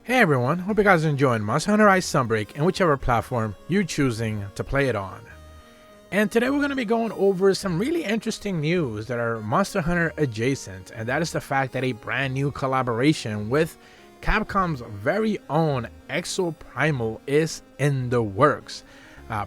Hey everyone, hope you guys are enjoying Monster Hunter Rise Sunbreak and whichever platform you're choosing to play it on. And today we're going to be going over some really interesting news that are Monster Hunter adjacent, and that is the fact that a brand new collaboration with Capcom's very own Exoprimal is in the works.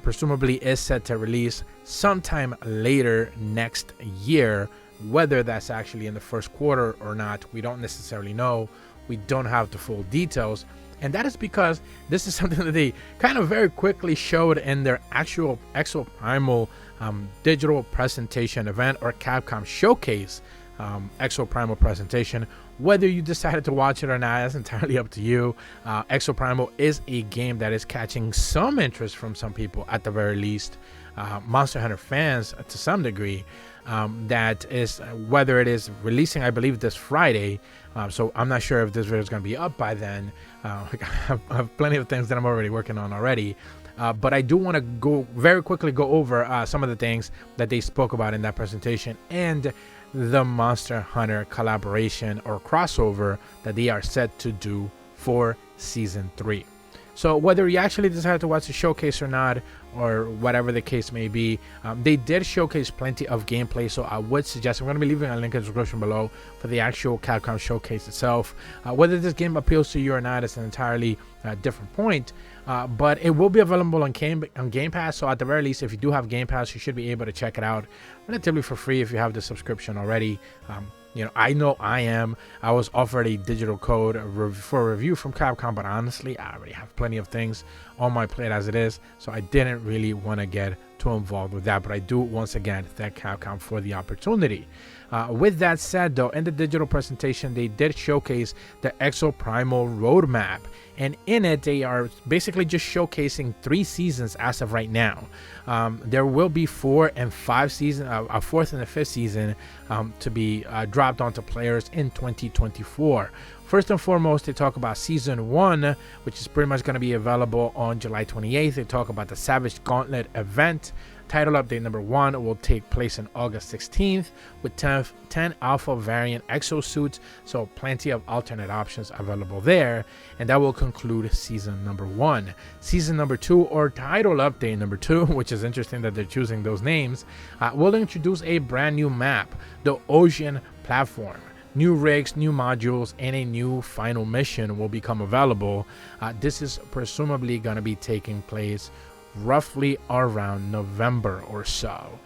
Presumably is set to release sometime later next year. Whether that's actually in the first quarter or not, we don't necessarily know. We don't have the full details, and that is because this is something that they kind of very quickly showed in their actual Exoprimal digital presentation event, or Capcom Showcase Exoprimal presentation. Whether you decided to watch it or not, that's entirely up to you. Exoprimal is a game that is catching some interest from some people, at the very least. Monster Hunter fans to some degree. That is, whether it is releasing, I believe, this Friday. So I'm not sure if this video is going to be up by then. I have plenty of things that I'm already working on already. But I do want to very quickly go over some of the things that they spoke about in that presentation and the Monster Hunter collaboration or crossover that they are set to do for Season 3. So whether you actually decide to watch the showcase or not, or whatever the case may be, they did showcase plenty of gameplay. So I would suggest, I'm going to be leaving a link in the description below for the actual Capcom showcase itself. Whether this game appeals to you or not is an entirely different point. But it will be available on Game Pass. So at the very least, if you do have Game Pass, you should be able to check it out relatively for free if you have the subscription already. I know I am. I was offered a digital code for a review from Capcom, but honestly, I already have plenty of things on my plate as it is, so I didn't really want to get too involved with that. But I do once again thank Capcom for the opportunity. With that said, though, in the digital presentation, they did showcase the Exoprimal roadmap, and in it, they are basically just showcasing 3 seasons as of right now. There will be 4 and 5 seasons, a 4th and a 5th season to be dropped onto players in 2024. First and foremost, they talk about Season 1, which is pretty much going to be available on July 28th. They talk about the Savage Gauntlet event. Title update number 1 will take place on August 16th with 10 alpha variant exosuits, so plenty of alternate options available there, and that will conclude season number 1. Season number 2, or title update number 2, which is interesting that they're choosing those names, will introduce a brand new map, the Ocean Platform. New rigs, new modules, and a new final mission will become available. This is presumably going to be taking place roughly around November or so.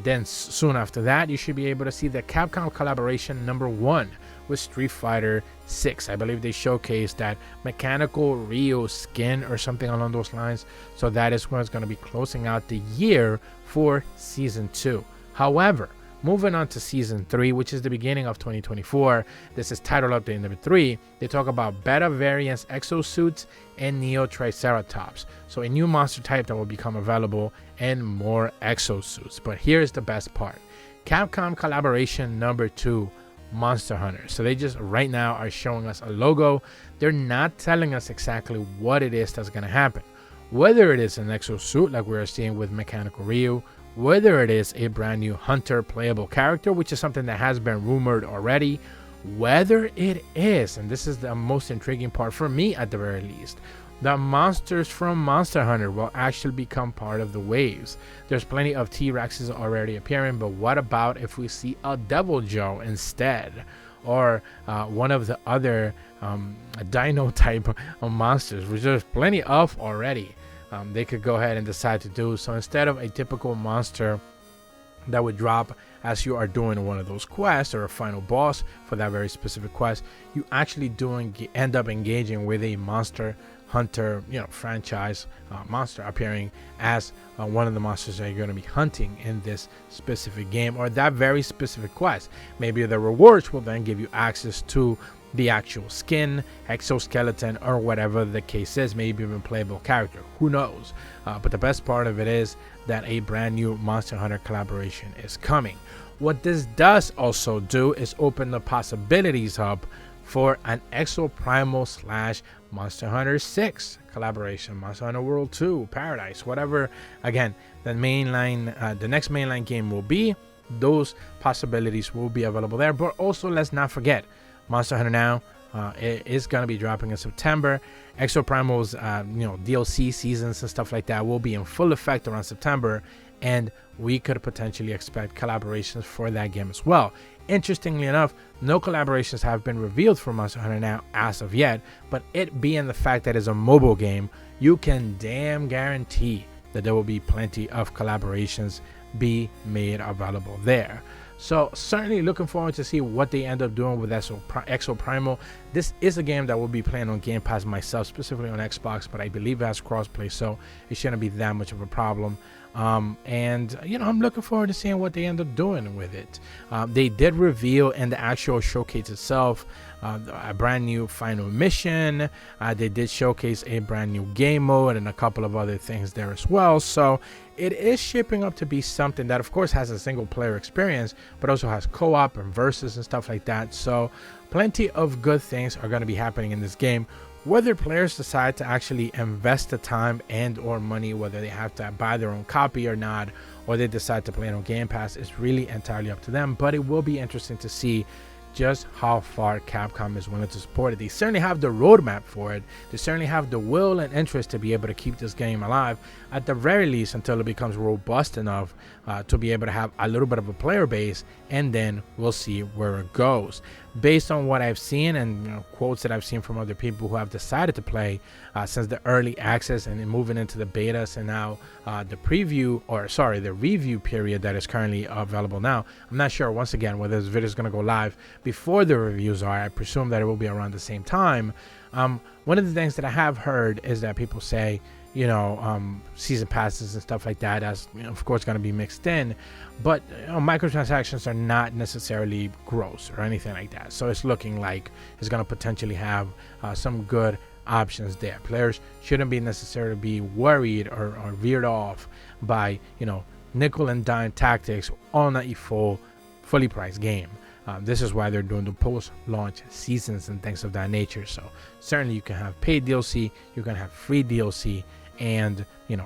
Then soon after that, you should be able to see the Capcom collaboration number 1 with Street Fighter 6. I believe they showcased that mechanical Ryu skin or something along those lines. So that is when it's going to be closing out the year for Season 2. However, moving on to Season 3, which is the beginning of 2024, this is title update number 3. They talk about beta variants, exosuits, and Neo Triceratops. So a new monster type that will become available and more exosuits. But here's the best part. Capcom collaboration number 2, Monster Hunter. So they just right now are showing us a logo. They're not telling us exactly what it is that's going to happen. Whether it is an exosuit like we are seeing with Mechanical Ryu, whether it is a brand new hunter playable character, which is something that has been rumored already, whether it is, and this is the most intriguing part for me at the very least, the monsters from Monster Hunter will actually become part of the waves. There's plenty of T-Rexes already appearing, but what about if we see a Devil Joe instead? Or one of the other dino type of monsters, which there's plenty of already. They could go ahead and decide to do. So instead of a typical monster that would drop as you are doing one of those quests or a final boss for that very specific quest, you actually end up engaging with a Monster Hunter franchise monster appearing as one of the monsters that you're going to be hunting in this specific game or that very specific quest. Maybe the rewards will then give you access to the actual skin, exoskeleton, or whatever the case is, maybe even playable character, who knows. But the best part of it is that a brand new Monster Hunter collaboration is coming. What this does also do is open the possibilities up for an Exoprimal / Monster Hunter 6 collaboration, Monster Hunter World 2, Paradise, whatever. Again, the next mainline game will be. Those possibilities will be available there. But also, let's not forget, Monster Hunter now It is going to be dropping in September. Exoprimal's DLC seasons and stuff like that will be in full effect around September, and we could potentially expect collaborations for that game as well. Interestingly enough, no collaborations have been revealed for Monster Hunter now as of yet, but it being the fact that it's a mobile game, you can damn guarantee that there will be plenty of collaborations be made available there. So certainly looking forward to see what they end up doing with Exoprimal. This is a game that will be playing on Game Pass myself, specifically on Xbox, but I believe it has crossplay, so it shouldn't be that much of a problem. And I'm looking forward to seeing what they end up doing with it. They did reveal in the actual showcase itself a brand new final mission. They did showcase a brand new game mode and a couple of other things there as well. So it is shaping up to be something that of course has a single player experience, but also has co-op and versus and stuff like that. So plenty of good things are going to be happening in this game. Whether players decide to actually invest the time and or money, whether they have to buy their own copy or not, or they decide to play it on Game Pass, is really entirely up to them. But it will be interesting to see just how far Capcom is willing to support it. They certainly have the roadmap for it. They certainly have the will and interest to be able to keep this game alive, at the very least until it becomes robust enough to be able to have a little bit of a player base, and then we'll see where it goes. Based on what I've seen and quotes that I've seen from other people who have decided to play since the early access and then moving into the betas and now the review period that is currently available now. I'm not sure, once again, whether this video is going to go live before the reviews are. I presume that it will be around the same time. One of the things that I have heard is that people say, season passes and stuff like that, as of course going to be mixed in, but microtransactions are not necessarily gross or anything like that. So it's looking like it's going to potentially have some good options there. Players shouldn't be necessarily be worried or veered off by nickel and dime tactics on a fully priced game. This is why they're doing the post-launch seasons and things of that nature. So certainly you can have paid DLC, you can have free DLC, and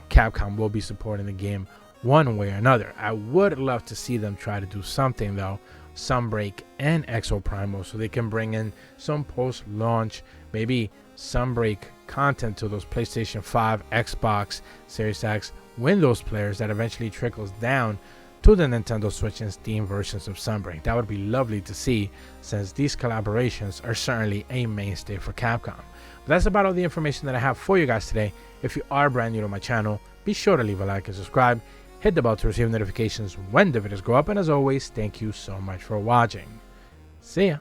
Capcom will be supporting the game one way or another. I would love to see them try to do something though, Sunbreak and Exoprimal, so they can bring in some post-launch, maybe Sunbreak content to those PlayStation 5, Xbox, Series X, Windows players that eventually trickles down to the Nintendo Switch and Steam versions of Sunbreak. That would be lovely to see, since these collaborations are certainly a mainstay for Capcom. But that's about all the information that I have for you guys today. If you are brand new to my channel, be sure to leave a like and subscribe. Hit the bell to receive notifications when the videos go up. And as always, thank you so much for watching. See ya.